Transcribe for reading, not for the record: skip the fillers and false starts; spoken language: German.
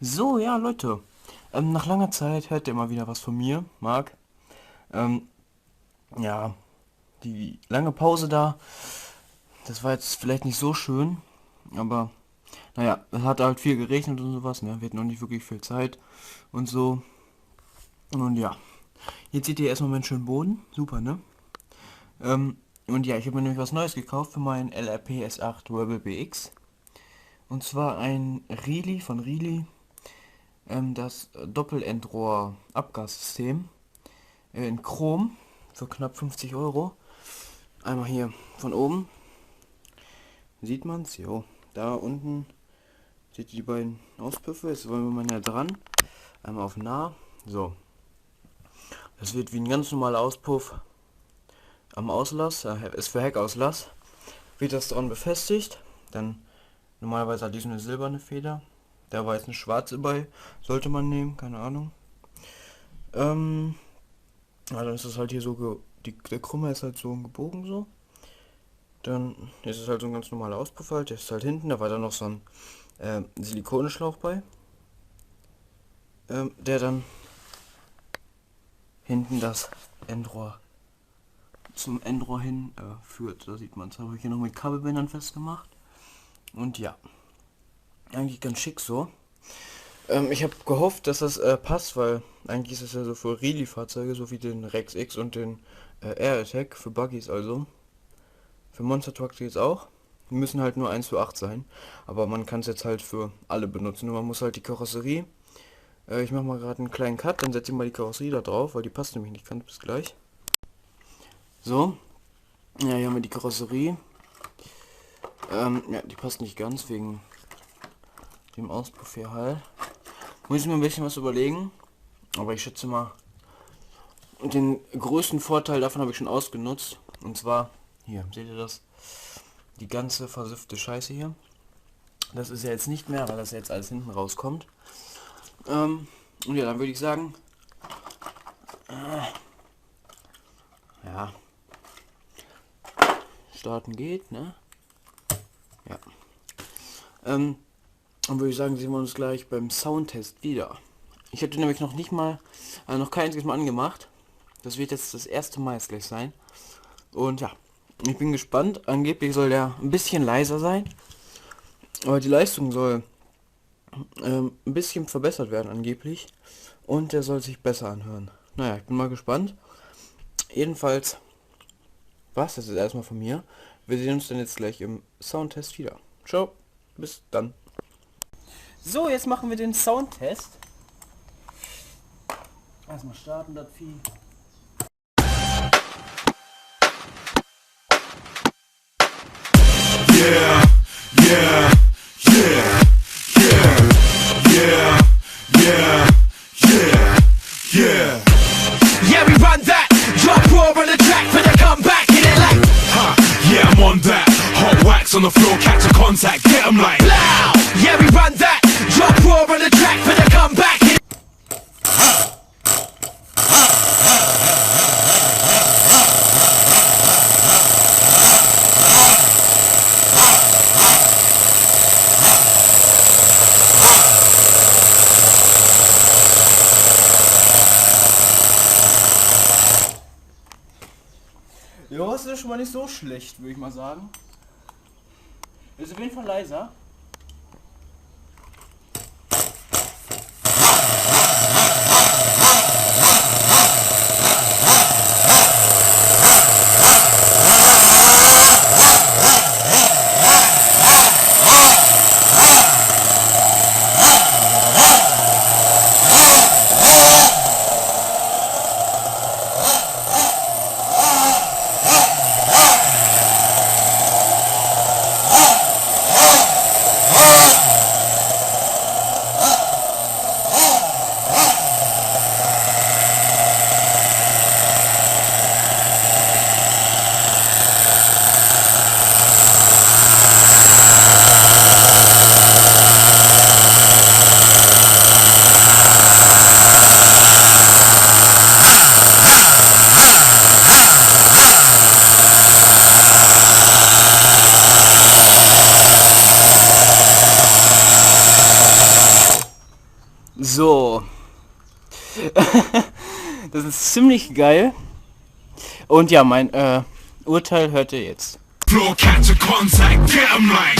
So, ja, Leute. Nach langer Zeit hört ihr mal wieder was von mir, Marc. Ähm, ja, die lange Pause da, das war jetzt vielleicht nicht so schön, aber naja, es hat halt viel geregnet und sowas, ne? Wir hatten noch nicht wirklich viel Zeit und so. Und ja, jetzt seht ihr erstmal meinen schönen Boden, super, ne? Ähm, und ja, ich habe mir nämlich was Neues gekauft für meinen LRP S8 Rebel BX. Und zwar ein Rili von Rili, das Doppelendrohr-Abgassystem in Chrom für knapp 50 Euro. Einmal hier von oben. Sieht man's? Jo. Da unten seht ihr die beiden Auspuffe. Jetzt wollen wir mal näher dran. Einmal auf nah. So. Das wird wie ein ganz normaler Auspuff am Auslass. Ist für Heckauslass. Wird das dran befestigt. Dann normalerweise hat die so eine silberne Feder. Da war jetzt eine schwarze bei. Sollte man nehmen, keine Ahnung. Ja, dann ist es halt hier so, der Krümmer ist halt so gebogen so. Dann ist es halt so ein ganz normaler Auspuff halt, der ist halt hinten, da war dann noch so ein Silikonenschlauch bei. Der dann hinten das Endrohr zum Endrohr hin führt. Da sieht man es, habe ich hier noch mit Kabelbindern festgemacht. Und ja, eigentlich ganz schick so. Ich habe gehofft, dass das passt, weil eigentlich ist es ja so für Rallye-Fahrzeuge, so wie den Rex X und den Air Attack, für Buggies also. Für Monster Trucks jetzt auch. Die müssen halt nur 1:8 sein, aber man kann es jetzt halt für alle benutzen. Nur man muss halt die Karosserie, ich mache mal gerade einen kleinen Cut, dann setze ich mal die Karosserie da drauf, weil die passt nämlich nicht ganz, bis gleich. So, ja, hier haben wir die Karosserie. Ja, die passt nicht ganz, wegen dem Auspuff hier halt. Muss ich mir ein bisschen was überlegen, aber ich schätze mal, den größten Vorteil davon habe ich schon ausgenutzt. Und zwar, hier, seht ihr das? Die ganze versiffte Scheiße hier. Das ist ja jetzt nicht mehr, weil das ja jetzt alles hinten rauskommt. Und ja, dann würde ich sagen, ja, starten geht, ne? Ja. Dann würde ich sagen, sehen wir uns gleich beim Soundtest wieder. Ich hatte nämlich noch nicht mal, noch kein einziges Mal angemacht. Das wird jetzt das erste Mal jetzt gleich sein. Und ja, ich bin gespannt. Angeblich soll der ein bisschen leiser sein. Aber die Leistung soll ein bisschen verbessert werden angeblich. Und der soll sich besser anhören. Naja, ich bin mal gespannt. Jedenfalls war's das jetzt erstmal von mir. Wir sehen uns dann jetzt gleich im Soundtest wieder. Ciao, bis dann. So, jetzt machen wir den Soundtest. Erstmal starten das Vieh. Yeah, yeah, yeah, yeah, yeah, yeah, yeah, yeah. Yeah, we run that. Drop raw on the track for the comeback. Get it like, huh? Yeah, I'm on that. Hot wax on the floor, catch a contact. Get 'em like, loud. Yeah, we run that. Drop raw on the track for the comeback. Jo, das ist schon mal nicht so schlecht, würde ich mal sagen. Ist auf jeden Fall leiser. So. Das ist ziemlich geil. Und ja, mein Urteil hört ihr jetzt. Floor catch a contact, get 'em like.